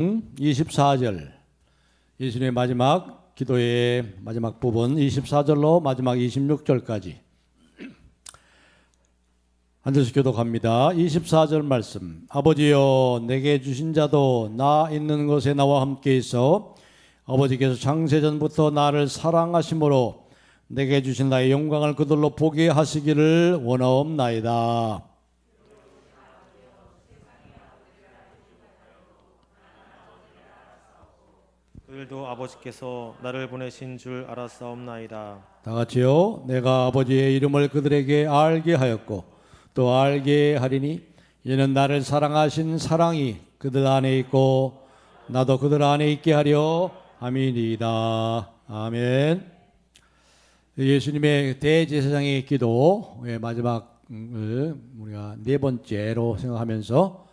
24절 예수님의 마지막 기도의 마지막 부분 24절로 마지막 26절까지 앉아서 교독합니다. 24절 말씀. 아버지여 내게 주신 자도 나 있는 곳에 나와 함께 있어 아버지께서 창세전부터 나를 사랑하심으로 내게 주신 나의 영광을 그들로 보게 하시기를 원하옵나이다. 그들도 아버지께서 나를 보내신 줄 알았사옵나이다. 다 같이요. 내가 아버지의 이름을 그들에게 알게 하였고 또 알게 하리니 이는 나를 사랑하신 사랑이 그들 안에 있고 나도 그들 안에 있게 하려 함이니이다. 아멘. 예수님의 대제사장의 기도의 마지막을 우리가 네 번째로 생각하면서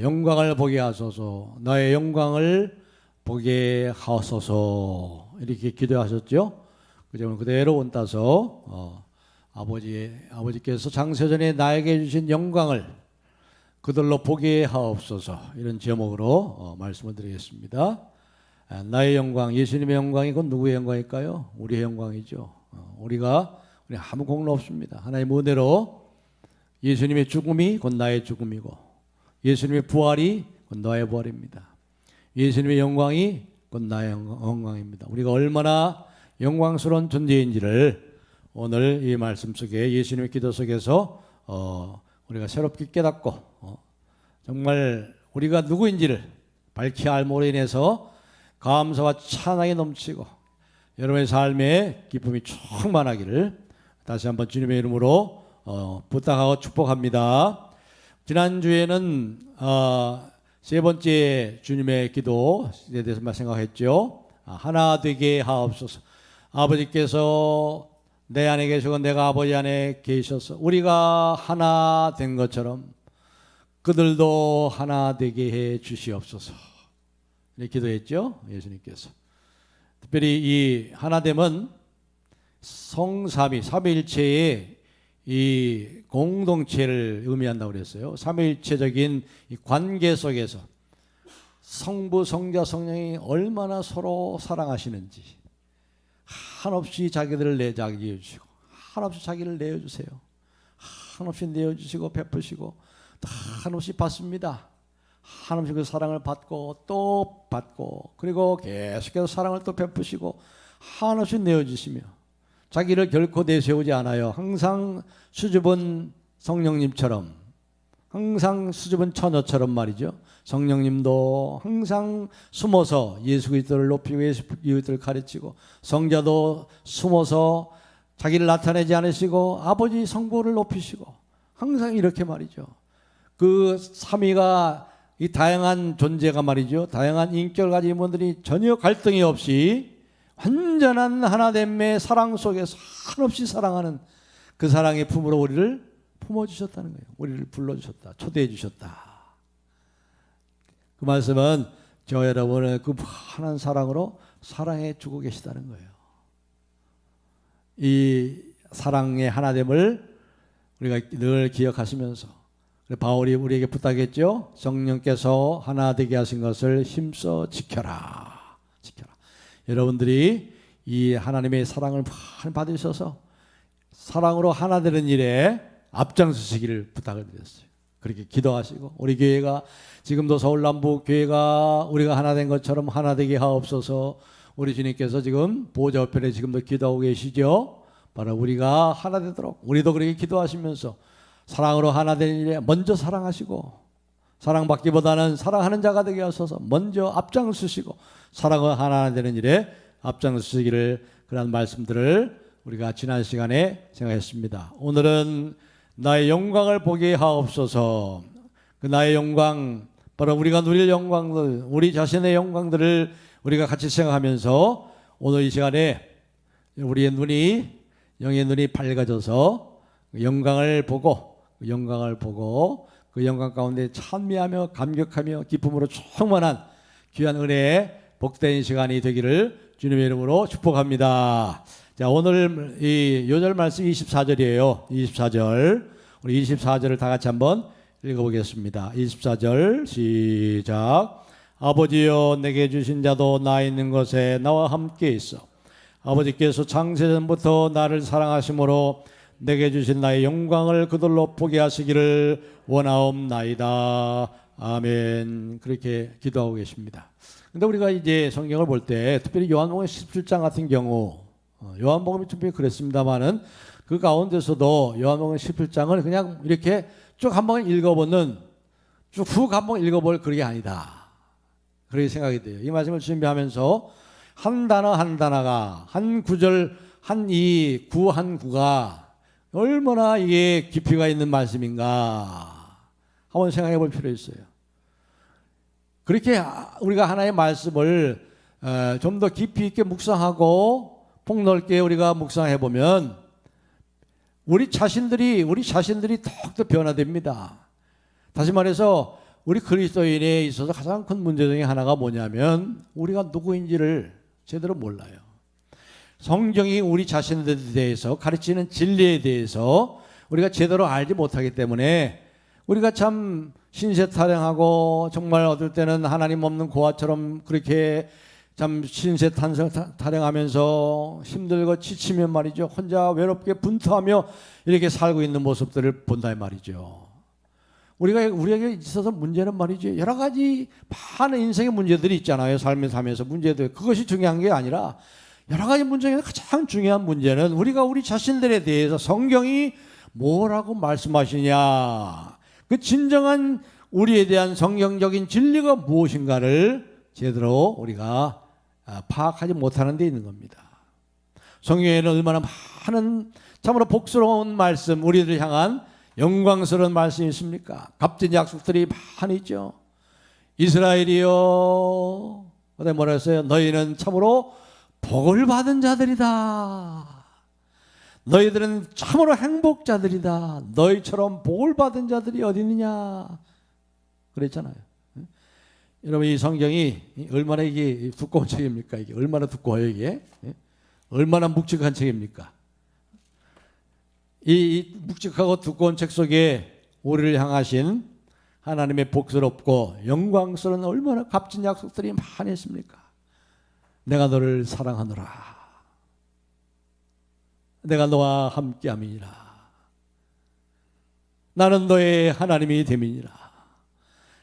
영광을 보게 하소서, 나의 영광을 보게 하소서 이렇게 기도하셨죠. 그 점을 그대로 원따서 아버지께서 창세전에 나에게 주신 영광을 그들로 보게 하옵소서 이런 제목으로 말씀을 드리겠습니다. 나의 영광, 예수님의 영광이 곧 누구의 영광일까요? 우리의 영광이죠. 우리 아무 공로 없습니다. 하나님의 은혜로 예수님의 죽음이 곧 나의 죽음이고 예수님의 부활이 곧 나의 부활입니다. 예수님의 영광이 곧 나의 영광입니다. 우리가 얼마나 영광스러운 존재인지를 오늘 이 말씀 속에 예수님의 기도 속에서 우리가 새롭게 깨닫고 정말 우리가 누구인지를 밝히 알므로 인해서 감사와 찬양이 넘치고 여러분의 삶에 기쁨이 충만하기를 다시 한번 주님의 이름으로 부탁하고 축복합니다. 지난주에는 세 번째 주님의 기도에 대해서 생각했죠. 하나 되게 하옵소서. 아버지께서 내 안에 계시고 내가 아버지 안에 계셔서 우리가 하나 된 것처럼 그들도 하나 되게 해 주시옵소서. 이렇게 기도했죠. 예수님께서. 특별히 이 하나됨은 삼위일체의 이 공동체를 의미한다고 그랬어요. 삼위일체적인 이 관계 속에서 성부, 성자, 성령이 얼마나 서로 사랑하시는지 한없이 자기들을 내자기해 주시고 한없이 자기를 내어주세요. 한없이 내어주시고 베푸시고 한없이 받습니다. 한없이 그 사랑을 받고 또 받고 그리고 계속해서 사랑을 또 베푸시고 한없이 내어주시며 자기를 결코 내세우지 않아요. 항상 수줍은 성령님처럼 항상 수줍은 처녀처럼 말이죠. 성령님도 항상 숨어서 예수 그리스도를 높이고 예수 그리스도를 가르치고 성자도 숨어서 자기를 나타내지 않으시고 아버지 성부를 높이시고 항상 이렇게 말이죠. 그 삼위가 이 다양한 존재가 말이죠. 다양한 인격을 가진 분들이 전혀 갈등이 없이 완전한 하나됨의 사랑 속에서 한없이 사랑하는 그 사랑의 품으로 우리를 품어주셨다는 거예요. 우리를 불러주셨다. 초대해 주셨다. 그 말씀은 저 여러분을 그 무한한 사랑으로 사랑해 주고 계시다는 거예요. 이 사랑의 하나됨을 우리가 늘 기억하시면서 바울이 우리에게 부탁했죠. 성령께서 하나 되게 하신 것을 힘써 지켜라. 여러분들이 이 하나님의 사랑을 많이 받으셔서 사랑으로 하나 되는 일에 앞장서시기를 부탁을 드렸어요. 그렇게 기도하시고 우리 교회가 지금도 서울 남부 교회가 우리가 하나 된 것처럼 하나 되게 하옵소서. 우리 주님께서 지금 보좌 우편에 지금도 기도하고 계시죠. 바로 우리가 하나 되도록 우리도 그렇게 기도하시면서 사랑으로 하나 되는 일에 먼저 사랑하시고 사랑받기보다는 사랑하는 자가 되게 하소서. 먼저 앞장서시고 사랑으로 하나 되는 일에 앞장서시기를 그런 말씀들을 우리가 지난 시간에 생각했습니다. 오늘은 나의 영광을 보게 하옵소서. 그 나의 영광 바로 우리가 누릴 영광들 우리 자신의 영광들을 우리가 같이 생각하면서 오늘 이 시간에 우리의 눈이 영의 눈이 밝아져서 영광을 보고 그 영광 가운데 찬미하며 감격하며 기쁨으로 충만한 귀한 은혜의 복된 시간이 되기를 주님의 이름으로 축복합니다. 자, 오늘 이 요절 말씀 24절이에요. 24절. 우리 24절을 다 같이 한번 읽어보겠습니다. 24절 시작. 아버지여 내게 주신 자도 나 있는 곳에 나와 함께 있어. 아버지께서 창세전부터 나를 사랑하심으로 내게 주신 나의 영광을 그들로 보게 하시기를 원하옵나이다. 아멘. 그렇게 기도하고 계십니다. 근데 우리가 이제 성경을 볼 때 특별히 요한복음 17장 같은 경우, 요한복음이 특별히 그랬습니다만은 그 가운데서도 요한복음 17장을 그냥 이렇게 쭉 한번 읽어보는, 쭉 훅 한번 읽어볼 그런 게 아니다. 그렇게 생각이 돼요. 이 말씀을 준비하면서 한 단어 한 단어가, 한 구절 한 이 구 한 구가 얼마나 이게 깊이가 있는 말씀인가 한번 생각해 볼 필요 있어요. 그렇게 우리가 하나의 말씀을 좀 더 깊이 있게 묵상하고 폭넓게 우리가 묵상해 보면 우리 자신들이 더욱더 변화됩니다. 다시 말해서 우리 그리스도인에 있어서 가장 큰 문제 중에 하나가 뭐냐면 우리가 누구인지를 제대로 몰라요. 성경이 우리 자신들에 대해서 가르치는 진리에 대해서 우리가 제대로 알지 못하기 때문에 우리가 참 신세타령하고 정말 어떨 때는 하나님 없는 고아처럼 그렇게 참 신세타령하면서 힘들고 지치면 말이죠. 혼자 외롭게 분투하며 이렇게 살고 있는 모습들을 본다 말이죠. 우리에게 있어서 문제는 말이죠. 여러 가지 많은 인생의 문제들이 있잖아요. 삶을 살면서 문제들. 그것이 중요한 게 아니라 여러 가지 문제 중에 가장 중요한 문제는 우리가 우리 자신들에 대해서 성경이 뭐라고 말씀하시냐, 그 진정한 우리에 대한 성경적인 진리가 무엇인가를 제대로 우리가 파악하지 못하는 데 있는 겁니다. 성경에는 얼마나 많은 참으로 복스러운 말씀, 우리를 향한 영광스러운 말씀이 있습니까? 값진 약속들이 많이 있죠. 이스라엘이여, 어디 뭐라 했어요? 너희는 참으로 복을 받은 자들이다. 너희들은 참으로 행복자들이다. 너희처럼 복을 받은 자들이 어디 있느냐 그랬잖아요. 여러분, 이 성경이 얼마나 이게 두꺼운 책입니까? 이게 얼마나 두꺼워요 이게? 얼마나 묵직한 책입니까? 이 묵직하고 두꺼운 책 속에 우리를 향하신 하나님의 복스럽고 영광스러운 얼마나 값진 약속들이 많이 있습니까? 내가 너를 사랑하노라. 내가 너와 함께함이니라. 나는 너의 하나님이 됨이니라.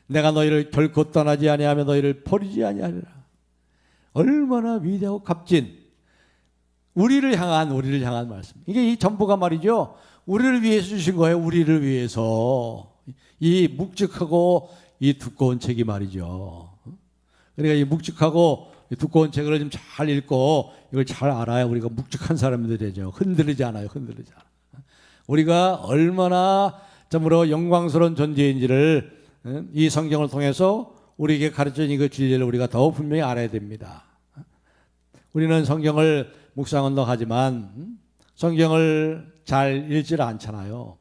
내가 너희를 결코 떠나지 아니하며 너희를 버리지 아니하리라. 얼마나 위대하고 값진 우리를 향한 말씀. 이게 이 전부가 말이죠. 우리를 위해서 주신 거예요. 우리를 위해서. 이 묵직하고 이 두꺼운 책이 말이죠. 그러니까 이 묵직하고 이 두꺼운 책을 좀 잘 읽고 이걸 잘 알아야 우리가 묵직한 사람들이 되죠. 흔들리지 않아요. 흔들리지 않아요. 우리가 얼마나 참으로 영광스러운 존재인지를 이 성경을 통해서 우리에게 가르쳐진 그 진리를 우리가 더 분명히 알아야 됩니다. 우리는 성경을 묵상은 하지만 성경을 잘 읽지를 않잖아요.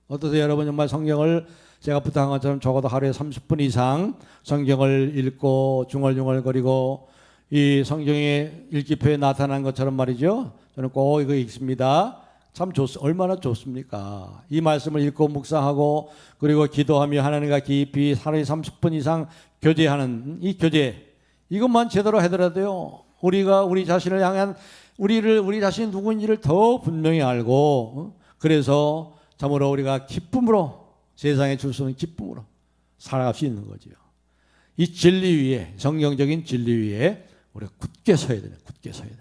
어떠세요 여러분? 정말 성경을 제가 부탁한 것처럼 적어도 하루에 30분 이상 성경을 읽고 중얼중얼거리고 이 성경의 읽기표에 나타난 것처럼 말이죠. 저는 꼭 이거 읽습니다. 참 얼마나 좋습니까? 이 말씀을 읽고 묵상하고 그리고 기도하며 하나님과 깊이 하루에 30분 이상 교제하는 이 교제, 이것만 제대로 하더라도요, 우리가 우리 자신을 향한 우리 자신이 누구인지를 더 분명히 알고 그래서 참으로 우리가 기쁨으로, 세상에 줄 수 있는 기쁨으로 살아갈 수 있는 거죠. 이 진리 위에, 성경적인 진리 위에 우리가 굳게 서야 돼요. 굳게 서야 돼요.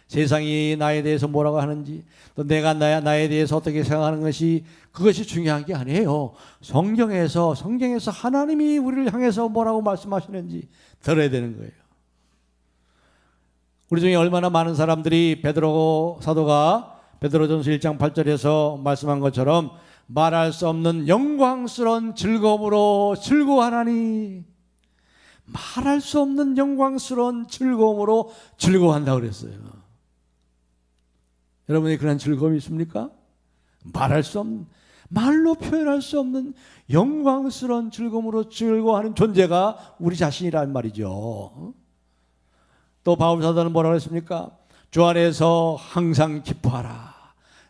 세상이 나에 대해서 뭐라고 하는지, 또 내가 나에 대해서 어떻게 생각하는 것이, 그것이 중요한 게 아니에요. 성경에서 하나님이 우리를 향해서 뭐라고 말씀하시는지 들어야 되는 거예요. 우리 중에 얼마나 많은 사람들이 베드로 사도가 베드로전서 1장 8절에서 말씀한 것처럼 말할 수 없는 영광스러운 즐거움으로 즐거워하나니, 말할 수 없는 영광스러운 즐거움으로 즐거워한다고 그랬어요. 여러분이 그런 즐거움이 있습니까? 말할 수 없는, 말로 표현할 수 없는 영광스러운 즐거움으로 즐거워하는 존재가 우리 자신이란 말이죠. 또 바울 사도는 뭐라고 했습니까? 주 안에서 항상 기뻐하라.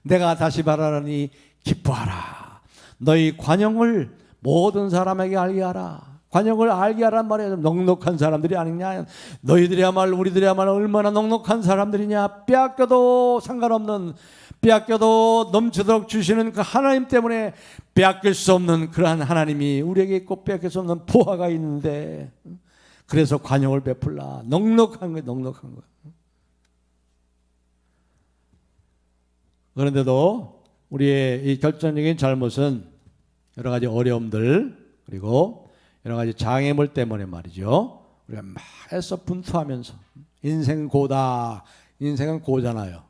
내가 다시 말하노니 기뻐하라. 너희 관용을 모든 사람에게 알게 하라. 관역을 알게 하란 말이에요. 넉넉한 사람들이 아니냐. 너희들이야말로 우리들이야말로 얼마나 넉넉한 사람들이냐. 빼앗겨도 상관없는, 빼앗겨도 넘치도록 주시는 그 하나님 때문에 빼앗길 수 없는 그러한 하나님이 우리에게 있고 빼앗길 수 없는 보화가 있는데, 그래서 관용을 베풀라. 넉넉한 거예요. 넉넉한 거. 그런데도 우리의 이 결정적인 잘못은 여러 가지 어려움들, 그리고 여러 가지 장애물 때문에 말이죠. 우리가 막 애써 분투하면서 인생 고다. 인생은 고잖아요.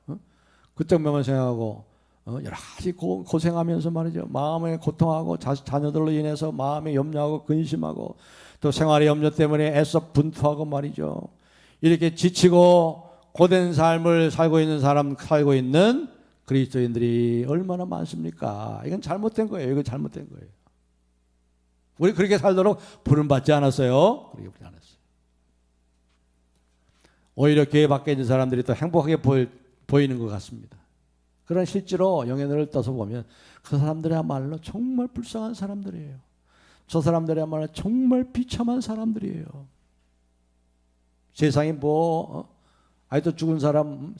그쪽만 생각하고 여러 가지 고생하면서 말이죠. 마음에 고통하고 자녀들로 인해서 마음에 염려하고 근심하고 또 생활의 염려 때문에 애써 분투하고 말이죠. 이렇게 지치고 고된 삶을 살고 있는 그리스도인들이 얼마나 많습니까? 이건 잘못된 거예요. 이건 잘못된 거예요. 우리 그렇게 살도록 부름받지 않았어요. 그렇게 부르지 않았어요. 오히려 교회 밖에 있는 사람들이 더 행복하게 보이는 것 같습니다. 그러나 실제로 영혼을 떠서 보면 그 사람들이야말로 정말 불쌍한 사람들이에요. 저 사람들이야말로 정말 비참한 사람들이에요. 세상에 아직도 죽은 사람,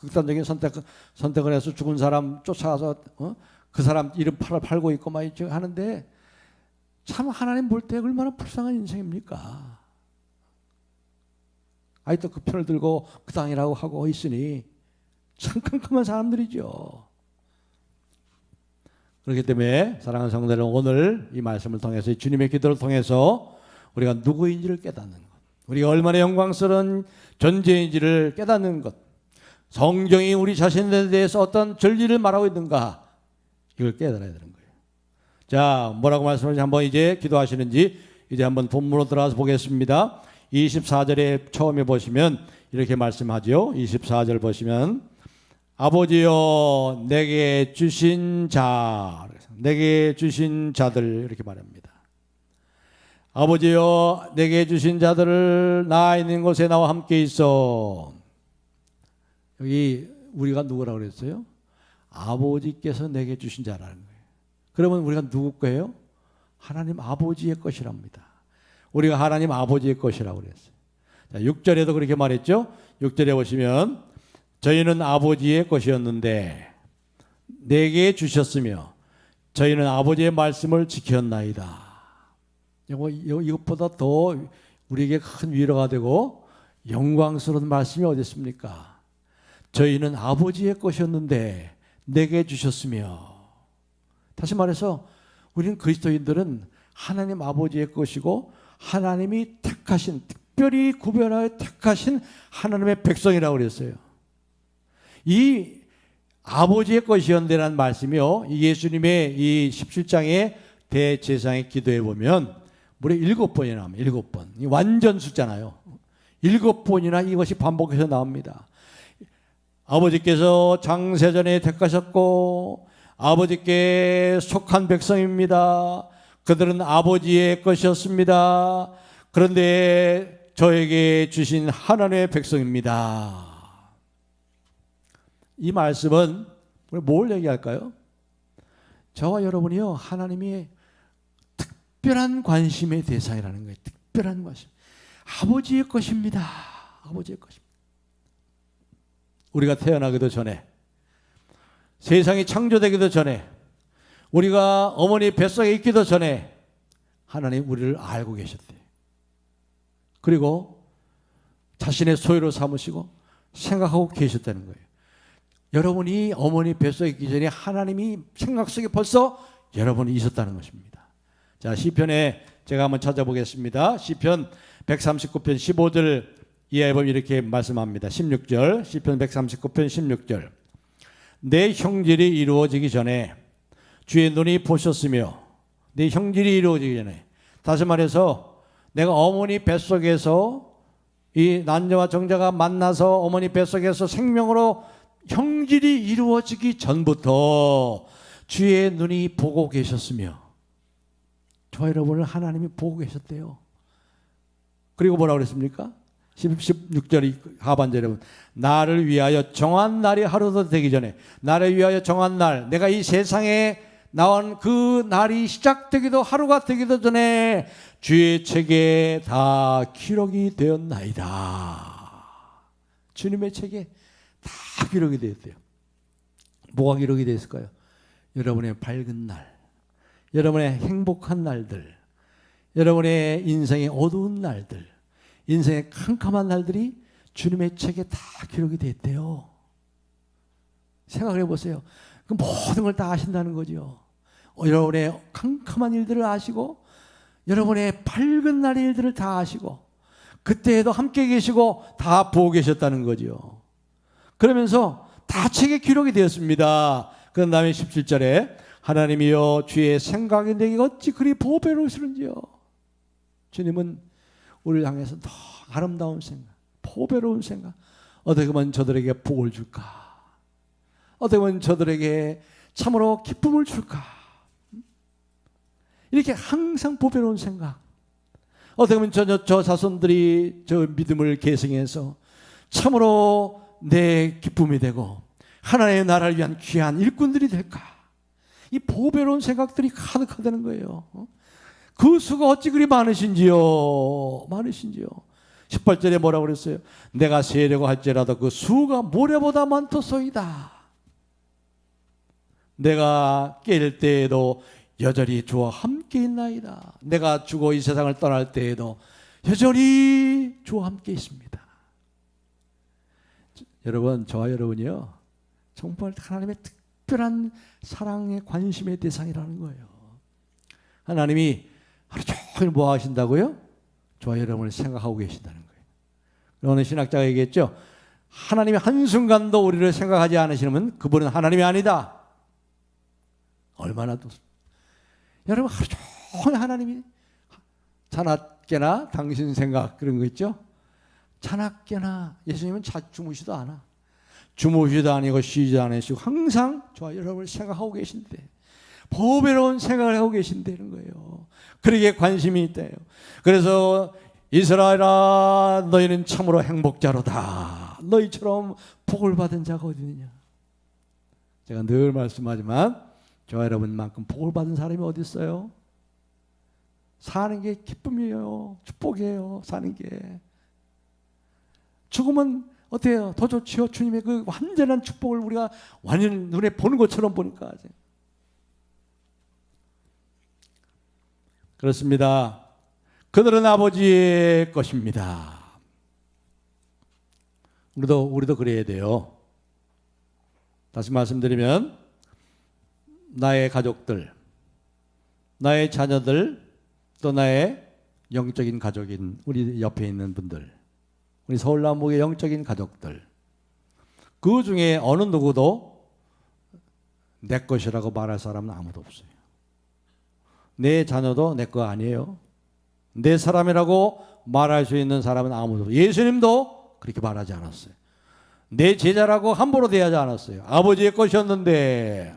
극단적인 선택을 해서 죽은 사람 쫓아가서 그 사람 이름 팔고 있고 막 하는데, 참 하나님 볼 때 얼마나 불쌍한 인생입니까? 아직도 그 편을 들고 그 땅이라고 하고 있으니 참 깜깜한 사람들이죠. 그렇기 때문에 사랑하는 성도 여러분, 오늘 이 말씀을 통해서, 주님의 기도를 통해서 우리가 누구인지를 깨닫는 것, 우리가 얼마나 영광스러운 존재인지를 깨닫는 것, 성경이 우리 자신에 대해서 어떤 진리를 말하고 있는가, 이걸 깨달아야 되는 거예요. 자, 뭐라고 말씀하시는지 한번 이제 기도하시는지 이제 한번 본문으로 들어가서 보겠습니다. 24절에 처음에 보시면 이렇게 말씀하죠. 24절 보시면 아버지여 내게 주신 자, 내게 주신 자들, 이렇게 말합니다. 아버지여 내게 주신 자들을 나 있는 곳에 나와 함께 있어. 여기 우리가 누구라고 그랬어요? 아버지께서 내게 주신 자라는 거예요. 그러면 우리가 누구 거예요? 하나님 아버지의 것이랍니다. 우리가 하나님 아버지의 것이라고 그랬어요. 자, 6절에도 그렇게 말했죠. 6절에 보시면 저희는 아버지의 것이었는데 내게 주셨으며 저희는 아버지의 말씀을 지켰나이다. 이것보다 더 우리에게 큰 위로가 되고 영광스러운 말씀이 어디 있습니까? 저희는 아버지의 것이었는데 내게 주셨으며. 다시 말해서 우리는 그리스도인들은 하나님 아버지의 것이고 하나님이 택하신, 특별히 구별하여 택하신 하나님의 백성이라고 그랬어요. 이 아버지의 것이었는데라는 말씀이요, 예수님의 이 17장의 대제사장의 기도에 보면 무려 7번이 나옵니다. 7번. 완전 숫자잖아요. 7번이나 이것이 반복해서 나옵니다. 아버지께서 장세전에 택하셨고 아버지께 속한 백성입니다. 그들은 아버지의 것이었습니다. 그런데 저에게 주신 하나님의 백성입니다. 이 말씀은 뭘 얘기할까요? 저와 여러분이요, 하나님이 특별한 관심의 대상이라는 거예요. 특별한 관심. 아버지의 것입니다. 아버지의 것입니다. 우리가 태어나기도 전에, 세상이 창조되기도 전에, 우리가 어머니 뱃속에 있기도 전에 하나님 우리를 알고 계셨대요. 그리고 자신의 소유로 삼으시고 생각하고 계셨다는 거예요. 여러분이 어머니 뱃속에 있기 전에 하나님이 생각 속에 벌써 여러분이 있었다는 것입니다. 자, 시편에 제가 한번 찾아보겠습니다. 시편 139편 15절 이하에 보면 이렇게 말씀합니다. 16절, 시편 139편 16절. 내 형질이 이루어지기 전에 주의 눈이 보셨으며, 내 형질이 이루어지기 전에, 다시 말해서 내가 어머니 뱃속에서 이 난자와 정자가 만나서 어머니 뱃속에서 생명으로 형질이 이루어지기 전부터 주의 눈이 보고 계셨으며, 저 여러분을 하나님이 보고 계셨대요. 그리고 뭐라고 그랬습니까? 16절 하반절에 보면 나를 위하여 정한 날이 하루도 되기 전에, 나를 위하여 정한 날, 내가 이 세상에 나온 그 날이 시작되기도 하루가 되기도 전에 주의 책에 다 기록이 되었나이다. 주님의 책에 다 기록이 되었대요. 뭐가 기록이 됐을까요? 여러분의 밝은 날, 여러분의 행복한 날들, 여러분의 인생의 어두운 날들, 인생의 캄캄한 날들이 주님의 책에 다 기록이 됐대요. 생각을 해보세요. 그 모든 걸 다 아신다는 거죠. 여러분의 캄캄한 일들을 아시고 여러분의 밝은 날의 일들을 다 아시고 그때에도 함께 계시고 다 보고 계셨다는 거죠. 그러면서 다 책에 기록이 되었습니다. 그 다음에 17절에 하나님이여 주의 생각이 내게 어찌 그리 보배로우시는지요. 주님은 우리를 향해서 더 아름다운 생각, 보배로운 생각, 어떻게 보면 저들에게 복을 줄까, 어떻게 보면 저들에게 참으로 기쁨을 줄까, 이렇게 항상 보배로운 생각, 어떻게 보면 저 자손들이 저 믿음을 계승해서 참으로 내 기쁨이 되고 하나님의 나라를 위한 귀한 일꾼들이 될까, 이 보배로운 생각들이 가득하다는 거예요. 그 수가 어찌 그리 많으신지요. 18절에 뭐라고 그랬어요? 내가 세려고 할지라도 그 수가 모래보다 많도소이다. 내가 깰 때에도 여전히 주와 함께 있나이다. 내가 죽어 이 세상을 떠날 때에도 여전히 주와 함께 있습니다. 여러분, 저와 여러분이요, 정말 하나님의 특별한 사랑의 관심의 대상이라는 거예요. 하나님이 하루 종일 뭐 하신다고요? 저와 여러분을 생각하고 계신다는 거예요. 어느 신학자가 얘기했죠. 하나님이 한순간도 우리를 생각하지 않으시면 그분은 하나님이 아니다. 얼마나 또 여러분, 하루 종일 하나님이 자나깨나 당신 생각 그런 거 있죠. 자나깨나 예수님은 주무시도 않아. 주무시도 아니고 쉬지도 않으시고 항상 저와 여러분을 생각하고 계신데, 보배로운 생각을 하고 계신다는 거예요. 그러기에 관심이 있대요. 그래서 이스라엘아 너희는 참으로 행복자로다. 너희처럼 복을 받은 자가 어디 있느냐. 제가 늘 말씀하지만 저와 여러분만큼 복을 받은 사람이 어디 있어요? 사는 게 기쁨이에요. 축복이에요. 사는 게. 죽으면 어때요? 더 좋지요. 주님의 그 완전한 축복을 우리가 완전 눈에 보는 것처럼 보니까. 그렇습니다. 그들은 아버지의 것입니다. 우리도 그래야 돼요. 다시 말씀드리면 나의 가족들, 나의 자녀들, 또 나의 영적인 가족인 우리 옆에 있는 분들, 우리 서울남북의 영적인 가족들, 그 중에 어느 누구도 내 것이라고 말할 사람은 아무도 없어요. 내 자녀도 내 거 아니에요. 내 사람이라고 말할 수 있는 사람은 아무도 없어요. 예수님도 그렇게 말하지 않았어요. 내 제자라고 함부로 대하지 않았어요. 아버지의 것이었는데,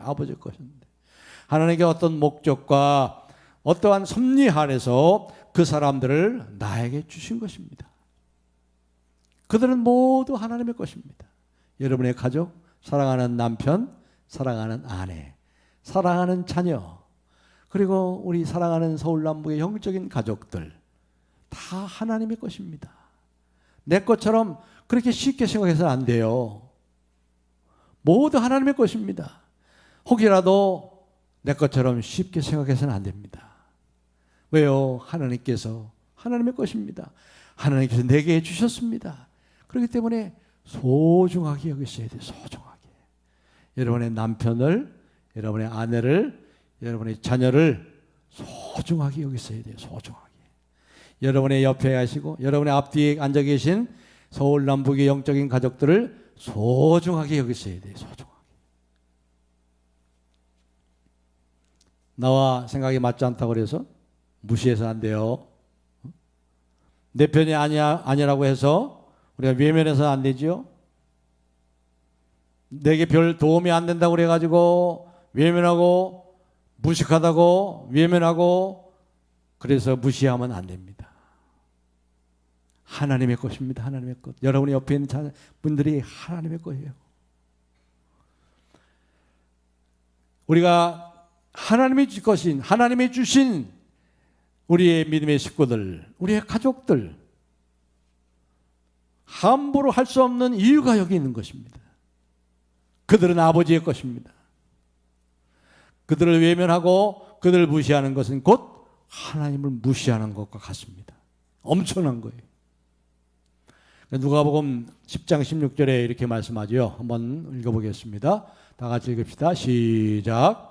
하나님께 어떤 목적과 어떠한 섭리 안에서 그 사람들을 나에게 주신 것입니다. 그들은 모두 하나님의 것입니다. 여러분의 가족, 사랑하는 남편, 사랑하는 아내, 사랑하는 자녀, 그리고 우리 사랑하는 서울남북의 영적인 가족들, 다 하나님의 것입니다. 내 것처럼 그렇게 쉽게 생각해서는 안 돼요. 모두 하나님의 것입니다. 혹이라도 내 것처럼 쉽게 생각해서는 안 됩니다. 왜요? 하나님께서 하나님의 것입니다. 하나님께서 내게 주셨습니다. 그렇기 때문에 소중하게 여기셔야 돼요. 소중하게. 여러분의 남편을, 여러분의 아내를, 여러분의 자녀를 소중하게 여기셔야 돼요. 소중하게. 여러분의 옆에 하시고 여러분의 앞뒤에 앉아 계신 서울 남북의 영적인 가족들을 소중하게 여기셔야 돼요. 소중하게. 나와 생각이 맞지 않다고 그래서 무시해서 안 돼요. 내 편이 아니라고 해서 우리가 외면해서 안 되죠. 내게 별 도움이 안 된다고 그래가지고 외면하고 무식하다고 외면하고 그래서 무시하면 안 됩니다. 하나님의 것입니다. 하나님의 것. 여러분의 옆에 있는 분들이 하나님의 거예요. 우리가 하나님이 주신, 하나님이 주신 우리의 믿음의 식구들, 우리의 가족들, 함부로 할 수 없는 이유가 여기 있는 것입니다. 그들은 아버지의 것입니다. 그들을 외면하고 그들을 무시하는 것은 곧 하나님을 무시하는 것과 같습니다. 엄청난 거예요. 누가복음 10장 16절에 이렇게 말씀하죠. 한번 읽어보겠습니다. 다 같이 읽읍시다. 시작.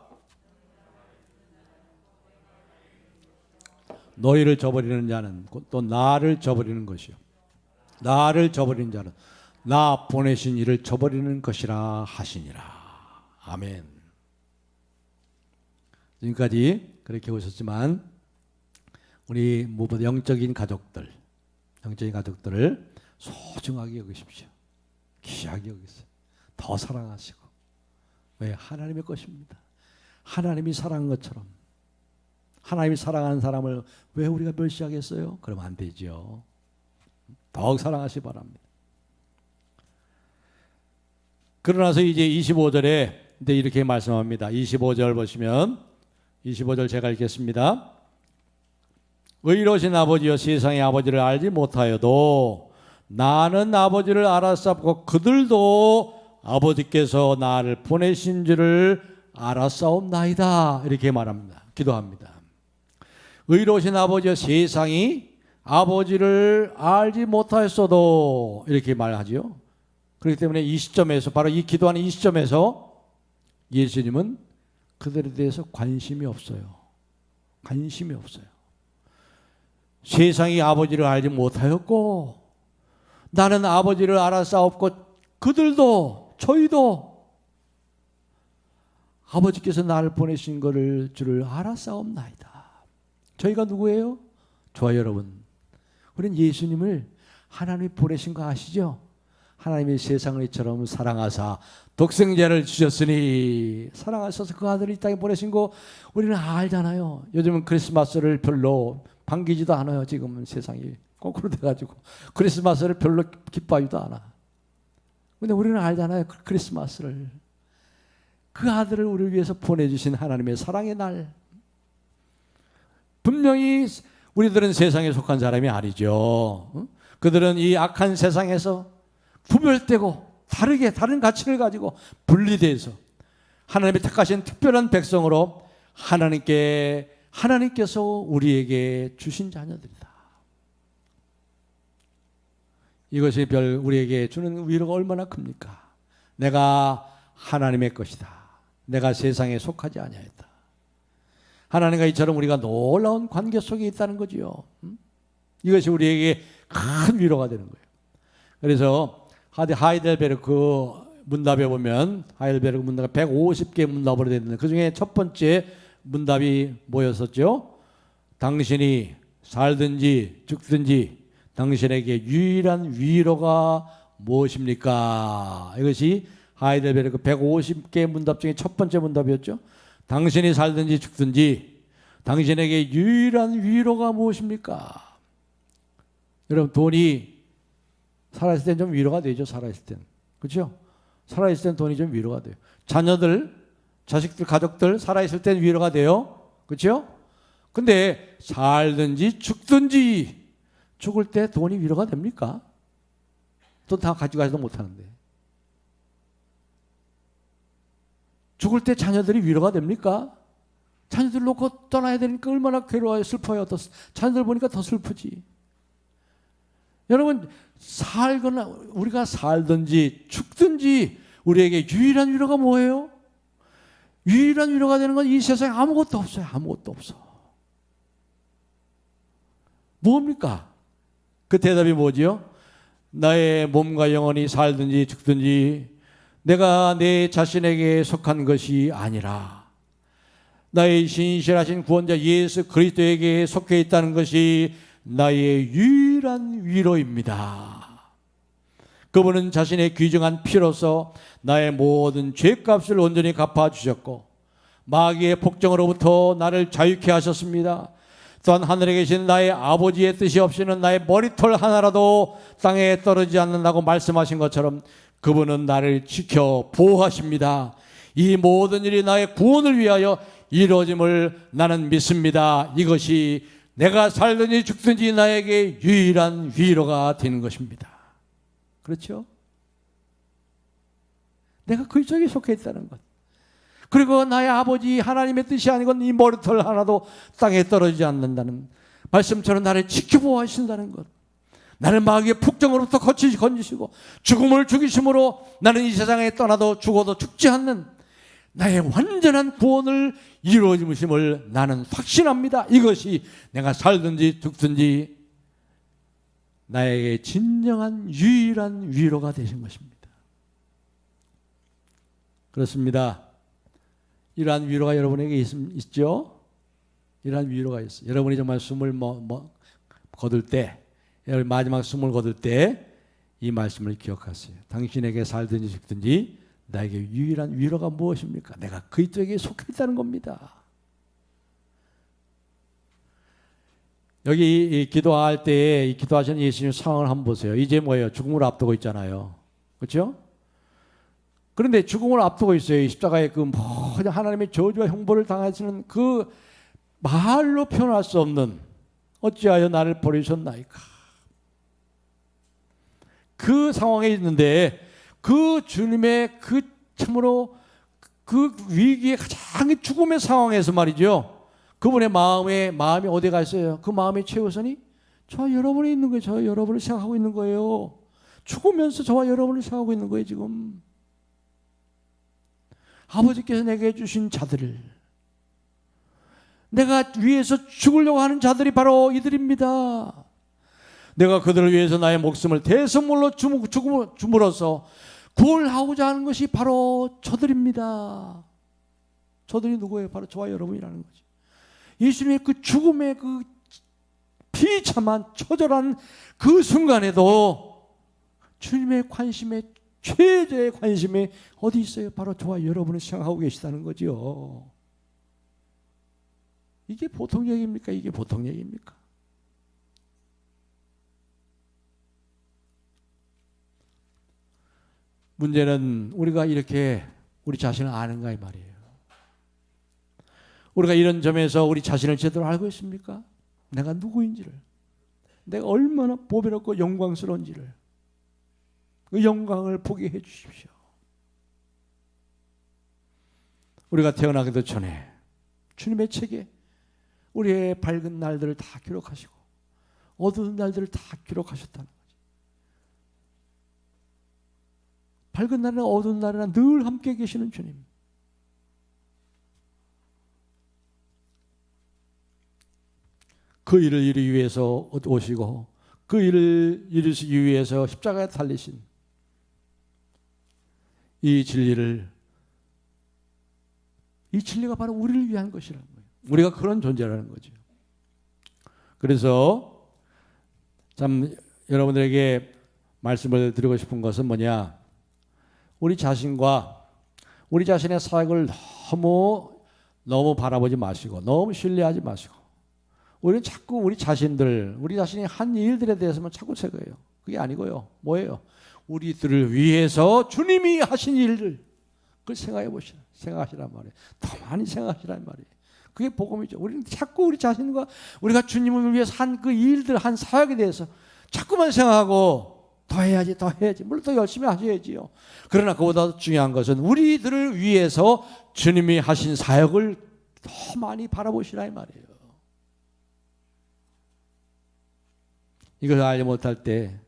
너희를 저버리는 자는 또 나를 저버리는 것이요, 나를 저버리는 자는 나 보내신 이를 저버리는 것이라 하시니라. 아멘. 지금까지 그렇게 오셨지만 우리 무엇보다 영적인 가족들을 소중하게 여기십시오. 귀하게 여기세요. 더 사랑하시고. 왜? 하나님의 것입니다. 하나님이 사랑한 것처럼 하나님이 사랑하는 사람을 왜 우리가 멸시하겠어요? 그러면 안 되죠. 더욱 사랑하시기 바랍니다. 그러나서 이제 25절에 이제 이렇게 말씀합니다. 25절 보시면 25절 제가 읽겠습니다. 의로우신 아버지여 세상의 아버지를 알지 못하여도 나는 아버지를 알았사옵고 그들도 아버지께서 나를 보내신 줄을 알았사옵나이다. 이렇게 말합니다. 기도합니다. 의로우신 아버지여 세상이 아버지를 알지 못하였어도 이렇게 말하지요. 그렇기 때문에 이 시점에서, 바로 이 기도하는 이 시점에서 예수님은 그들에 대해서 관심이 없어요. 관심이 없어요. 세상이 아버지를 알지 못하였고 나는 아버지를 알았사옵고 그들도, 저희도 아버지께서 나를 보내신 줄을 알았사옵나이다. 저희가 누구예요? 저와 여러분, 우리는 예수님을 하나님이 보내신 거 아시죠? 하나님이 세상을 이처럼 사랑하사 독생자를 주셨으니, 사랑하셔서 그 아들을 이 땅에 보내신 거 우리는 알잖아요. 요즘은 크리스마스를 별로 반기지도 않아요. 지금은 세상이 거꾸로 돼가지고 크리스마스를 별로 기뻐하지도 않아. 근데 우리는 알잖아요. 크리스마스를, 그 아들을 우리를 위해서 보내주신 하나님의 사랑의 날. 분명히 우리들은 세상에 속한 사람이 아니죠. 그들은 이 악한 세상에서 구별되고 다른 가치를 가지고 분리돼서 하나님의 택하신 특별한 백성으로 하나님께서 우리에게 주신 자녀들이다. 이것이 우리에게 주는 위로가 얼마나 큽니까? 내가 하나님의 것이다. 내가 세상에 속하지 아니하였다. 하나님과 이처럼 우리가 놀라운 관계 속에 있다는 거지요. 이것이 우리에게 큰 위로가 되는 거예요. 그래서 하이델베르크 문답에 보면, 하이델베르크 문답 150개 문답으로 되어 있는데 그 중에 첫 번째 문답이 뭐였었죠? 당신이 살든지 죽든지 당신에게 유일한 위로가 무엇입니까? 이것이 하이델베르크 150개 문답 중에 첫 번째 문답이었죠. 당신이 살든지 죽든지 당신에게 유일한 위로가 무엇입니까? 여러분, 돈이 살아있을 땐 좀 위로가 되죠. 살아있을 땐. 그렇죠? 살아있을 땐 돈이 좀 위로가 돼요. 자녀들, 자식들, 가족들 살아있을 땐 위로가 돼요. 그렇죠? 근데 살든지 죽든지, 죽을 때 돈이 위로가 됩니까? 돈 다 가지고 가지도 못하는데. 죽을 때 자녀들이 위로가 됩니까? 자녀들 놓고 떠나야 되니까 얼마나 괴로워요. 슬퍼요. 자녀들 보니까 더 슬프지. 여러분, 우리가 살든지 죽든지 우리에게 유일한 위로가 뭐예요? 유일한 위로가 되는 건 이 세상에 아무것도 없어요. 아무것도 없어. 뭡니까? 그 대답이 뭐지요? 나의 몸과 영혼이 살든지 죽든지 내가 내 자신에게 속한 것이 아니라 나의 신실하신 구원자 예수 그리스도에게 속해 있다는 것이 나의 유일한 위로입니다. 그분은 자신의 귀중한 피로서 나의 모든 죄값을 온전히 갚아주셨고 마귀의 폭정으로부터 나를 자유케 하셨습니다. 또한 하늘에 계신 나의 아버지의 뜻이 없이는 나의 머리털 하나라도 땅에 떨어지지 않는다고 말씀하신 것처럼 그분은 나를 지켜 보호하십니다. 이 모든 일이 나의 구원을 위하여 이루어짐을 나는 믿습니다. 이것이 내가 살든지 죽든지 나에게 유일한 위로가 되는 것입니다. 그렇죠? 내가 그리스도에 속해 있다는 것. 그리고 나의 아버지 하나님의 뜻이 아니건 이 머리털 하나도 땅에 떨어지지 않는다는 말씀처럼 나를 지켜보아 하신다는 것. 나를 마귀의 북정으로부터 건지시고 죽음을 죽이심으로 나는 이 세상에 떠나도 죽어도 죽지 않는 나의 완전한 구원을 이루어짐을 나는 확신합니다. 이것이 내가 살든지 죽든지 나에게 진정한 유일한 위로가 되신 것입니다. 그렇습니다. 이러한 위로가 여러분에게 있죠? 이러한 위로가 있어요. 여러분이 정말 숨을 거둘 때, 마지막 숨을 거둘 때 이 말씀을 기억하세요. 당신에게 살든지 죽든지 나에게 유일한 위로가 무엇입니까? 내가 그리스도에게 속해 있다는 겁니다. 여기 기도할 때에 이 기도하시는 예수님 상황을 한번 보세요. 이제 뭐예요? 죽음을 앞두고 있잖아요. 그렇죠? 그런데 죽음을 앞두고 있어요. 십자가의 그 모든 하나님의 저주와 형벌을 당하시는 그 말로 표현할 수 없는 어찌하여 나를 버리셨나이까. 그 상황에 있는데 그 주님의 그 참으로 그 위기의 가장 죽음의 상황에서 말이죠. 그분의 마음이 어디가 있어요? 그 마음의 최우선이 저와 여러분이 있는 거예요. 저와 여러분을 생각하고 있는 거예요. 죽으면서 저와 여러분을 생각하고 있는 거예요. 지금 아버지께서 내게 주신 자들을, 내가 위해서 죽으려고 하는 자들이 바로 이들입니다. 내가 그들을 위해서 나의 목숨을 대선물로 주물어서 구원하고자 하는 것이 바로 저들입니다. 저들이 누구예요? 바로 저와 여러분이라는 거죠. 예수님의 그 죽음의 그 비참한 처절한 그 순간에도 주님의 관심에, 최대의 관심에 어디 있어요? 바로 저와 여러분을 생각하고 계시다는 거죠. 이게 보통 얘기입니까? 이게 보통 얘기입니까? 문제는 우리가 이렇게 우리 자신을 아는가 이 말이에요. 우리가 이런 점에서 우리 자신을 제대로 알고 있습니까? 내가 누구인지를, 내가 얼마나 보배롭고 영광스러운지를, 그 영광을 보게 해 주십시오. 우리가 태어나기도 전에 주님의 책에 우리의 밝은 날들을 다 기록하시고 어두운 날들을 다 기록하셨다는 거죠. 밝은 날이나 어두운 날이나 늘 함께 계시는 주님. 그 일을 이루기 위해서 오시고 그 일을 이루시기 위해서 십자가에 달리신 이 진리가 바로 우리를 위한 것이라는 거예요. 우리가 그런 존재라는 거죠. 그래서 참 여러분들에게 말씀을 드리고 싶은 것은 뭐냐? 우리 자신과 우리 자신의 사역을 너무 바라보지 마시고 너무 신뢰하지 마시고 우리는 자꾸 우리 자신이 한 일들에 대해서만 자꾸 생각해요. 그게 아니고요. 뭐예요? 우리들을 위해서 주님이 하신 일들 그걸 생각하시란 말이에요. 더 많이 생각하시란 말이에요. 그게 복음이죠. 우리는 자꾸 우리 자신과 우리가 주님을 위해서 한 그 일들, 한 사역에 대해서 자꾸만 생각하고 더 해야지. 물론 더 열심히 하셔야지요. 그러나 그보다 중요한 것은 우리들을 위해서 주님이 하신 사역을 더 많이 바라보시라 이 말이에요. 이걸 알지 못할 때,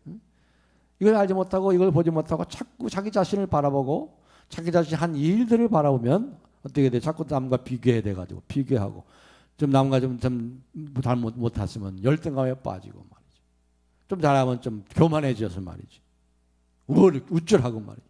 이걸 알지 못하고 이걸 보지 못하고 자꾸 자기 자신을 바라보고 자기 자신 한 일들을 바라보면 어떻게 돼? 자꾸 남과 비교해야 돼가지고 비교하고 좀 남과 좀 잘못 못했으면 열등감에 빠지고 말이죠. 좀 잘하면 좀 교만해져서 말이지. 우쭐하고 말이지.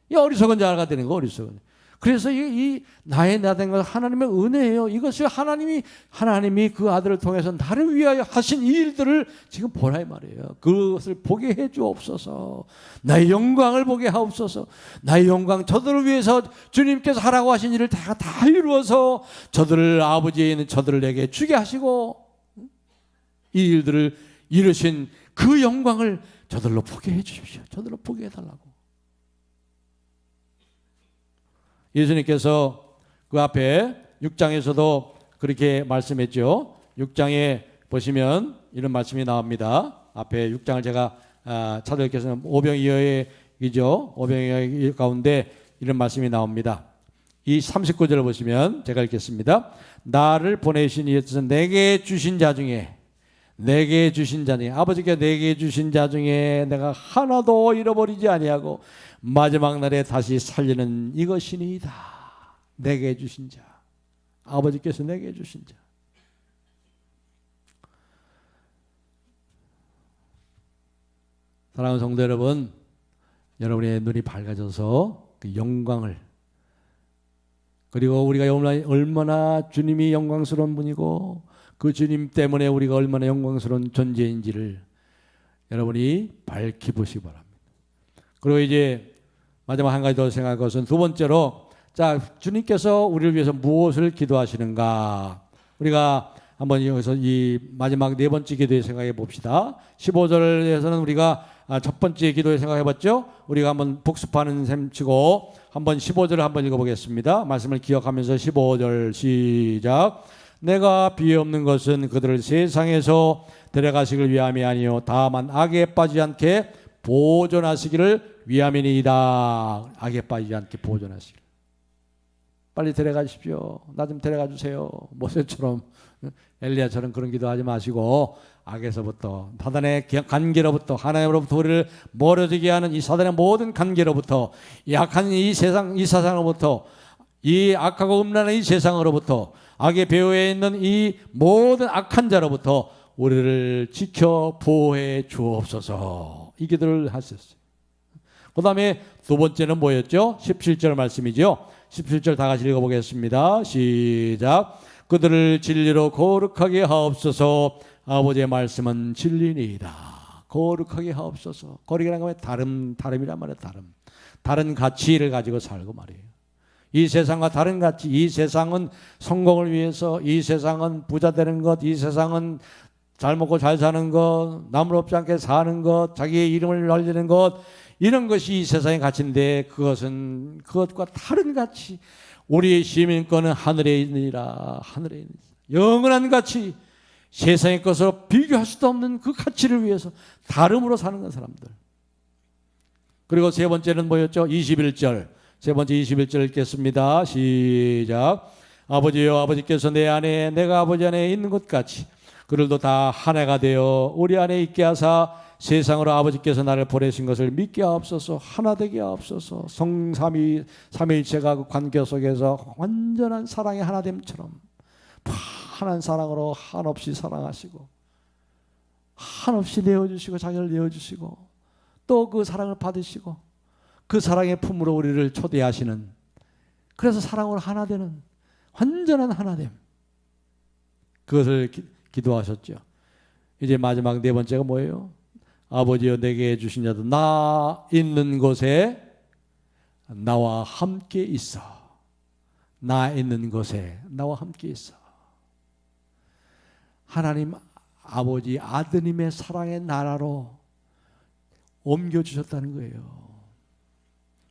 이 어리석은 자가 되는 거 어리석은. 그래서 이 나의 나된 건 하나님의 은혜예요. 이것이 하나님이 그 아들을 통해서 나를 위하여 하신 이 일들을 지금 보라 이 말이에요. 그것을 보게 해 주옵소서. 나의 영광을 보게 하옵소서. 나의 영광 저들을 위해서 주님께서 하라고 하신 일을 다 이루어서 저들을 아버지에 있는 저들을 내게 주게 하시고 이 일들을 이루신 그 영광을 저들로 보게 해 주십시오. 저들로 보게 해달라고. 예수님께서 그 앞에 6장에서도 그렇게 말씀했죠. 6장에 보시면 이런 말씀이 나옵니다. 앞에 6장을 제가 찾아뵙겠습니다. 오병이어이죠. 오병이어 가운데 이런 말씀이 나옵니다. 이 39절을 보시면 제가 읽겠습니다. 나를 보내신 이에서 내게 주신 자 중에 아버지께 내게 주신 자 중에 내가 하나도 잃어버리지 아니하고 마지막 날에 다시 살리는 이것이니이다. 내게 주신 자, 아버지께서 내게 주신 자. 사랑하는 성도 여러분, 여러분의 눈이 밝아져서 그 영광을, 그리고 우리가 얼마나 주님이 영광스러운 분이고 그 주님 때문에 우리가 얼마나 영광스러운 존재인지를 여러분이 밝히 보시기 바랍니다. 그리고 이제 마지막 한 가지 더 생각할 것은 두 번째로, 자, 주님께서 우리를 위해서 무엇을 기도하시는가? 우리가 한번 여기서 이 마지막 네 번째 기도에 생각해 봅시다. 15절에서는 우리가 첫 번째 기도에 생각해 봤죠? 우리가 한번 복습하는 셈 치고 한번 15절을 한번 읽어보겠습니다. 말씀을 기억하면서 15절 시작. 내가 비에 없는 것은 그들을 세상에서 데려가시길 위함이 아니요 다만 악에 빠지지 않게 보존하시기를 위함이니이다. 악에 빠지지 않게 보존하시기를. 빨리 데려가십시오. 나 좀 데려가 주세요. 모세처럼, 엘리야처럼 그런 기도하지 마시고 악에서부터, 사단의 관계로부터, 하나님으로부터 우리를 멀어지게 하는 이 사단의 모든 관계로부터, 이 악한 이 세상으로부터, 이 악하고 음란한 이 세상으로부터, 악의 배후에 있는 이 모든 악한 자로부터 우리를 지켜 보호해 주옵소서. 이 기도를 하셨어요. 그 다음에 두 번째는 뭐였죠? 17절 말씀이죠. 17절 다 같이 읽어보겠습니다. 시작. 그들을 진리로 거룩하게 하옵소서. 아버지의 말씀은 진리니이다. 거룩하게 하옵소서. 거룩이라는 건 다름이란 말이에요. 다른 가치를 가지고 살고 말이에요. 이 세상과 다른 가치, 이 세상은 성공을 위해서, 이 세상은 부자 되는 것, 이 세상은 잘 먹고 잘 사는 것, 남을 없지 않게 사는 것, 자기의 이름을 날리는 것, 이런 것이 이 세상의 가치인데 그것은 그것과 다른 가치, 우리의 시민권은 하늘에 있느니라. 하늘에 있느니라. 영원한 가치, 세상의 것으로 비교할 수도 없는 그 가치를 위해서 다름으로 사는 건 사람들. 그리고 세 번째는 뭐였죠? 21절. 세 번째 21절 읽겠습니다. 시작. 아버지여, 아버지께서 내 안에 내가 아버지 안에 있는 것 같이 그들도 다 하나가 되어 우리 안에 있게 하사 세상으로 아버지께서 나를 보내신 것을 믿게 하옵소서. 하나 되게 하옵소서. 삼위일체가 그 관계 속에서 완전한 사랑의 하나됨처럼 환한 사랑으로 한없이 사랑하시고 한없이 내어주시고 자기를 내어주시고 또 그 사랑을 받으시고 그 사랑의 품으로 우리를 초대하시는, 그래서 사랑으로 하나 되는 완전한 하나됨, 그것을 기도하셨죠. 이제 마지막 네 번째가 뭐예요? 아버지여, 내게 주신 자도 나 있는 곳에 나와 함께 있어. 나 있는 곳에 나와 함께 있어. 하나님 아버지 아드님의 사랑의 나라로 옮겨주셨다는 거예요.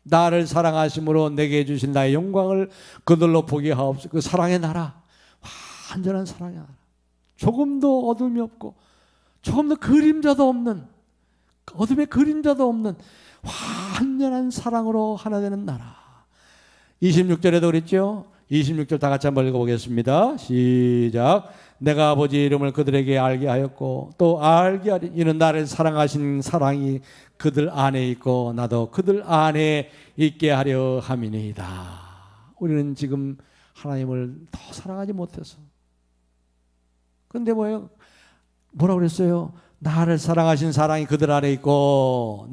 나를 사랑하심으로 내게 주신 나의 영광을 그들로 보게 하옵소서. 그 사랑의 나라, 완전한 사랑의 나라, 조금도 어둠이 없고 조금도 그림자도 없는, 어둠의 그림자도 없는 완전한 사랑으로 하나 되는 나라. 26절에도 그랬죠. 26절 다 같이 한번 읽어보겠습니다. 시작. 내가 아버지의 이름을 그들에게 알게 하였고 또 알게 하리. 이는 나를 사랑하신 사랑이 그들 안에 있고 나도 그들 안에 있게 하려 함이니이다. 우리는 지금 하나님을 더 사랑하지 못해서. 그런데 뭐라고 그랬어요? 나를 사랑하신 사랑이 그들 안에 있고,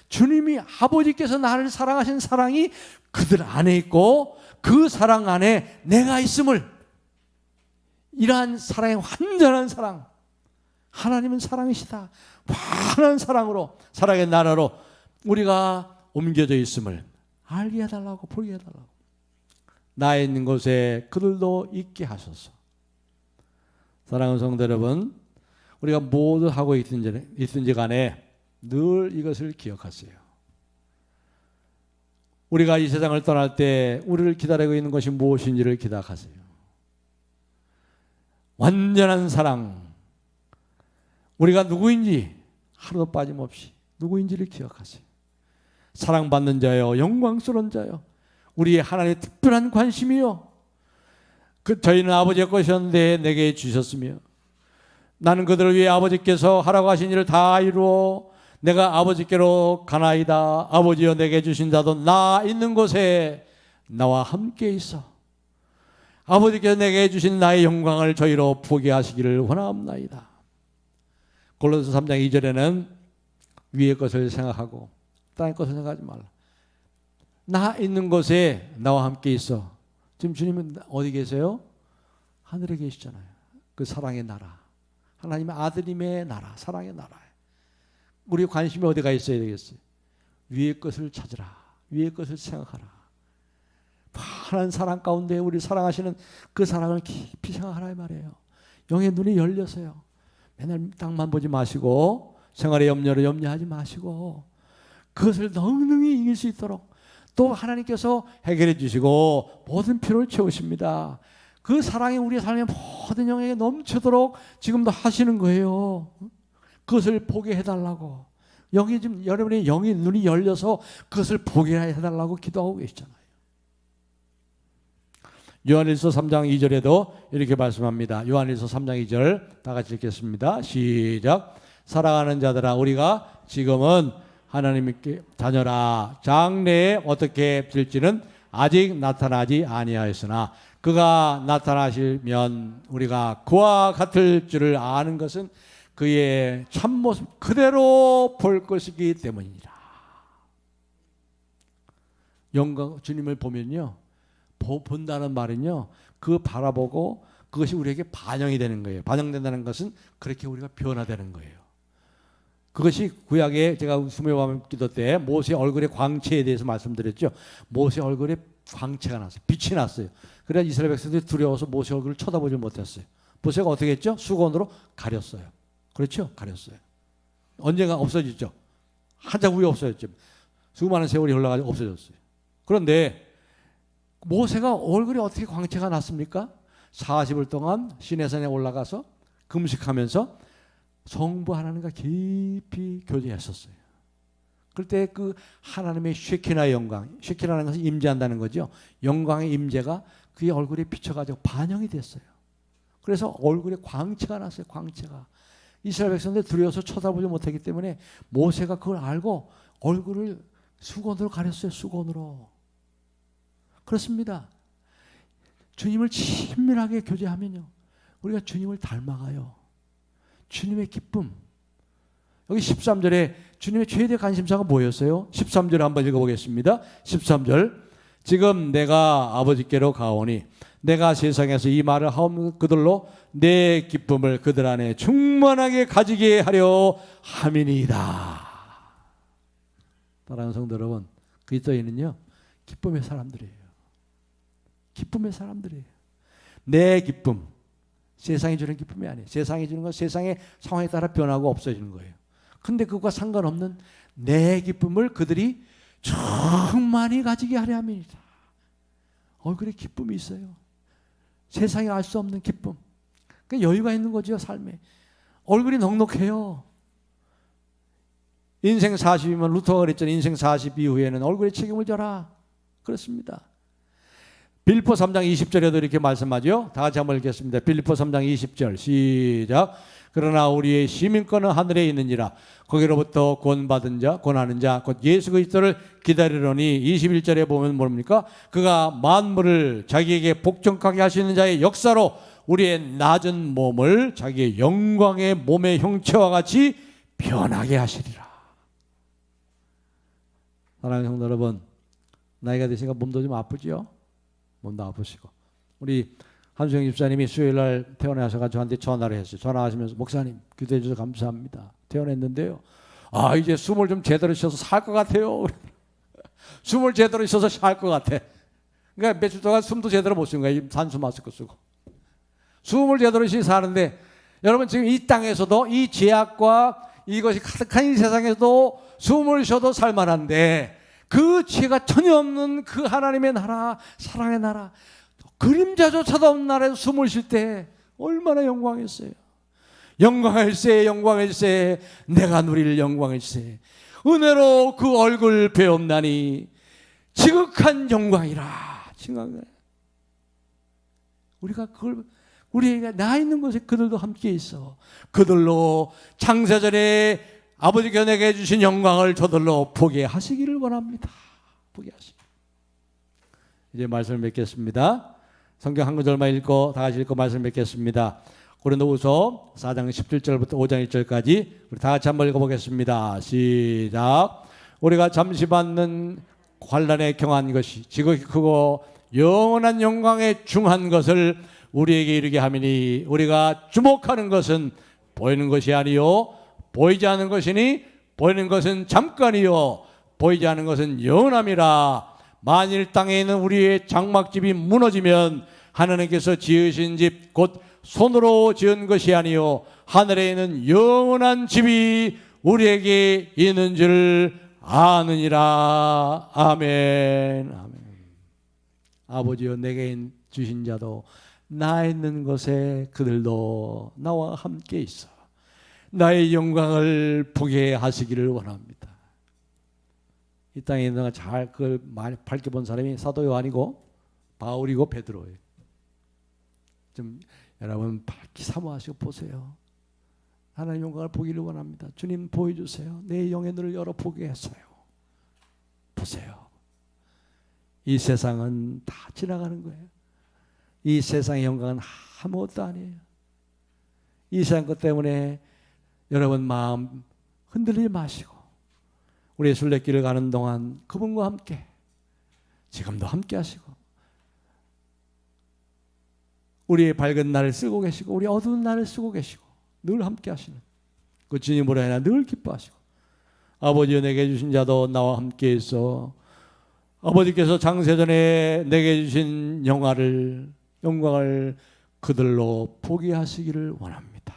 주님이 아버지께서 나를 사랑하신 사랑이 그들 안에 있고 그 사랑 안에 내가 있음을, 이러한 사랑의 완전한 사랑, 하나님은 사랑이시다. 환한 사랑으로, 사랑의 나라로 우리가 옮겨져 있음을 알게 해달라고, 보게 해달라고. 나 있는 곳에 그들도 있게 하소서. 사랑하는 성도 여러분, 우리가 모두 하고 있든지 간에 늘 이것을 기억하세요. 우리가 이 세상을 떠날 때 우리를 기다리고 있는 것이 무엇인지를 기억하세요. 완전한 사랑, 우리가 누구인지 하루도 빠짐없이 누구인지를 기억하세요. 사랑받는 자요, 영광스러운 자요, 우리의 하나님의 특별한 관심이요, 저희는 아버지의 것이었는데 내게 주셨으며 나는 그들을 위해 아버지께서 하라고 하신 일을 다 이루어 내가 아버지께로 가나이다. 아버지여 내게 주신 자도 나 있는 곳에 나와 함께 있어 아버지께서 내게 주신 나의 영광을 저희로 보게 하시기를 원하옵나이다. 골로새 3장 2절에는 위의 것을 생각하고 땅의 것을 생각하지 말라. 나 있는 곳에 나와 함께 있어. 지금 주님은 어디 계세요? 하늘에 계시잖아요. 그 사랑의 나라, 하나님의 아들님의 나라, 사랑의 나라에 우리 관심이 어디가 있어야 되겠어요? 위의 것을 찾으라. 위의 것을 생각하라. 환한 사랑 가운데 우리 사랑하시는 그 사랑을 깊이 생각하라 이 말이에요. 영의 눈이 열려서요. 맨날 땅만 보지 마시고 생활의 염려를 염려하지 마시고 그것을 넉넉히 이길 수 있도록 또 하나님께서 해결해 주시고 모든 필요를 채우십니다. 그 사랑이 우리 삶의 모든 영역에 넘치도록 지금도 하시는 거예요. 그것을 보게 해달라고. 영이 지금 여러분의 영의 눈이 열려서 그것을 보게 해달라고 기도하고 계시잖아요. 요한일서 3장 2절에도 이렇게 말씀합니다. 요한일서 3장 2절 다 같이 읽겠습니다. 시작. 사랑하는 자들아 우리가 지금은 하나님께 자녀라. 장래에 어떻게 될지는 아직 나타나지 아니하였으나 그가 나타나시면 우리가 그와 같을 줄을 아는 것은 그의 참모습 그대로 볼 것이기 때문이라. 영광 주님을 보면요, 본다는 말은요, 그 바라보고 그것이 우리에게 반영이 되는 거예요. 반영된다는 것은 그렇게 우리가 변화되는 거예요. 그것이 구약에 제가 수모의 밤 기도 때 모세의 얼굴의 광채에 대해서 말씀드렸죠. 모세의 얼굴에 광채가 났어요. 빛이 났어요. 그래서 이스라엘 백성들이 두려워서 모세 얼굴을 쳐다보지 못했어요. 모세가 어떻게 했죠? 수건으로 가렸어요. 그렇죠? 가렸어요. 언젠가 없어졌죠. 한참 후에 없어졌죠. 수많은 세월이 흘러가지고 없어졌어요. 그런데 모세가 얼굴에 어떻게 광채가 났습니까? 40일 동안 시내산에 올라가서 금식하면서 성부 하나님과 깊이 교제했었어요. 그때 그 하나님의 쉐키나의 영광, 쉐키나라는 것은 임재한다는 거죠. 영광의 임재가 그의 얼굴에 비춰가지고 반영이 됐어요. 그래서 얼굴에 광채가 났어요. 광채가. 이스라엘 백성들 두려워서 쳐다보지 못하기 때문에 모세가 그걸 알고 얼굴을 수건으로 가렸어요. 수건으로. 그렇습니다. 주님을 친밀하게 교제하면요, 우리가 주님을 닮아가요. 주님의 기쁨. 여기 13절에 주님의 최대 관심사가 뭐였어요? 13절 한번 읽어보겠습니다. 13절. 지금 내가 아버지께로 가오니 내가 세상에서 이 말을 하옵는 그들로 내 기쁨을 그들 안에 충만하게 가지게 하려 함이니이다. 사랑하는 성도 여러분, 그리스도인은요 기쁨의 사람들이에요. 기쁨의 사람들이에요. 내 기쁨, 세상이 주는 기쁨이 아니에요. 세상이 주는 건 세상의 상황에 따라 변하고 없어지는 거예요. 근데 그것과 상관없는 내 기쁨을 그들이 충만히 가지게 하려 함이니라. 얼굴에 기쁨이 있어요. 세상에 알 수 없는 기쁨. 그러니까 여유가 있는 거죠, 삶에. 얼굴이 넉넉해요. 인생 40이면 루터가 그랬잖아요. 인생 40 이후에는 얼굴에 책임을 져라. 그렇습니다. 빌립보 3장 20절에도 이렇게 말씀하죠. 다 같이 한번 읽겠습니다. 빌립보 3장 20절 시작. 그러나 우리의 시민권은 하늘에 있느니라. 거기로부터 권받은 자, 권하는 자, 곧 예수 그리스도를 기다리려니 21절에 보면 뭡니까? 그가 만물을 자기에게 복종하게 하시는 자의 역사로 우리의 낮은 몸을 자기의 영광의 몸의 형체와 같이 변하게 하시리라. 사랑하는 성도 여러분, 나이가 드시니까 몸도 좀 아프죠? 몸도 아프시고. 우리 한수영 집사님이 수요일날 퇴원하셔서 저한테 전화를 했어요. 전화하시면서 목사님 기도해 주셔서 감사합니다. 퇴원했는데요, 아 이제 숨을 좀 제대로 쉬어서 살 것 같아요. 숨을 제대로 쉬어서 살 것 같아. 그러니까 며칠 동안 숨도 제대로 못 쉬는 거예요. 산수 마스크 쓰고. 숨을 제대로 쉬어 사는데 여러분 지금 이 땅에서도 이 제약과 이것이 가득한 이 세상에서도 숨을 쉬어도 살만한데 그 죄가 전혀 없는 그 하나님의 나라, 사랑의 나라, 그림자조차도 없는 나라에서 숨을 쉴 때 얼마나 영광일세요. 영광일세, 영광일세, 내가 누릴 영광일세. 은혜로 그 얼굴 배움나니 지극한 영광이라. 지극한. 우리가 그걸, 우리가 나 있는 곳에 그들도 함께 있어. 그들로 창세전에 아버지께 내게 주신 영광을 저들로 보게 하시기를 원합니다. 보게 하시기. 이제 말씀을 맺겠습니다. 성경 한 구절만 읽고 다 같이 읽고 말씀 맺겠습니다. 고린도후서 4장 17절부터 5장 1절까지 우리 다 같이 한번 읽어보겠습니다. 시작. 우리가 잠시 받는 환난에 경한 것이 지극히 크고 영원한 영광에 중한 것을 우리에게 이르게 하미니 우리가 주목하는 것은 보이는 것이 아니요 보이지 않는 것이니 보이는 것은 잠깐이요 보이지 않는 것은 영원함이라. 만일 땅에 있는 우리의 장막집이 무너지면 하나님께서 지으신 집 곧 손으로 지은 것이 아니요 하늘에 있는 영원한 집이 우리에게 있는 줄 아느니라. 아멘. 아멘. 아버지여 내게 주신 자도 나 있는 곳에 그들도 나와 함께 있어 나의 영광을 보게 하시기를 원합니다. 이 땅에 있는 잘 그걸 많이 밝게 본 사람이 사도 요한이고 바울이고 베드로예요. 좀 여러분 밝게 사모하시고 보세요. 하나님의 영광을 보기를 원합니다. 주님 보여주세요. 내 영의 눈을 열어 보게 했어요. 보세요. 이 세상은 다 지나가는 거예요. 이 세상의 영광은 아무것도 아니에요. 이 세상 것 때문에 여러분 마음 흔들리지 마시고 우리의 순례길을 가는 동안 그분과 함께 지금도 함께 하시고 우리의 밝은 날을 쓰고 계시고 우리 어두운 날을 쓰고 계시고 늘 함께 하시는 그 주님으로 인하여 늘 기뻐하시고 아버지여 내게 주신 자도 나와 함께 있어 아버지께서 창세전에 내게 주신 영광을 그들로 보게 하시기를 원합니다.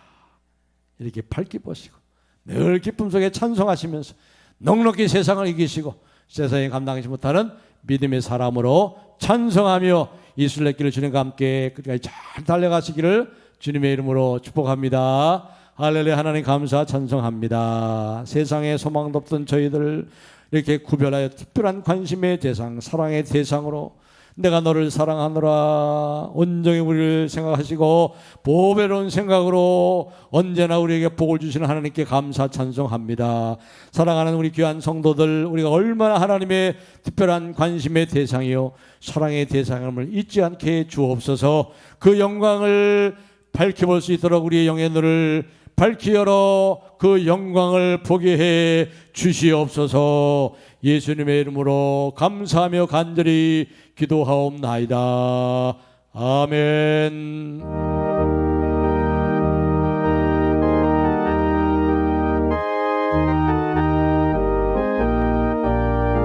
이렇게 밝게 보시고 늘 기쁨 속에 찬송하시면서 넉넉히 세상을 이기시고 세상에 감당하지 못하는 믿음의 사람으로 찬송하며 이 순례길을 주님과 함께 끝까지 잘 달려가시기를 주님의 이름으로 축복합니다. 할렐루야. 하나님 감사 찬송합니다. 세상에 소망도 없던 저희들 이렇게 구별하여 특별한 관심의 대상, 사랑의 대상으로 내가 너를 사랑하노라 온전히 우리를 생각하시고 보배로운 생각으로 언제나 우리에게 복을 주시는 하나님께 감사 찬송합니다. 사랑하는 우리 귀한 성도들 우리가 얼마나 하나님의 특별한 관심의 대상이요 사랑의 대상임을 잊지 않게 주옵소서. 그 영광을 밝혀볼 수 있도록 우리의 영의 눈을 밝히 열어 그 영광을 보게 해 주시옵소서. 예수님의 이름으로 감사하며 간절히 기도하옵나이다. 아멘.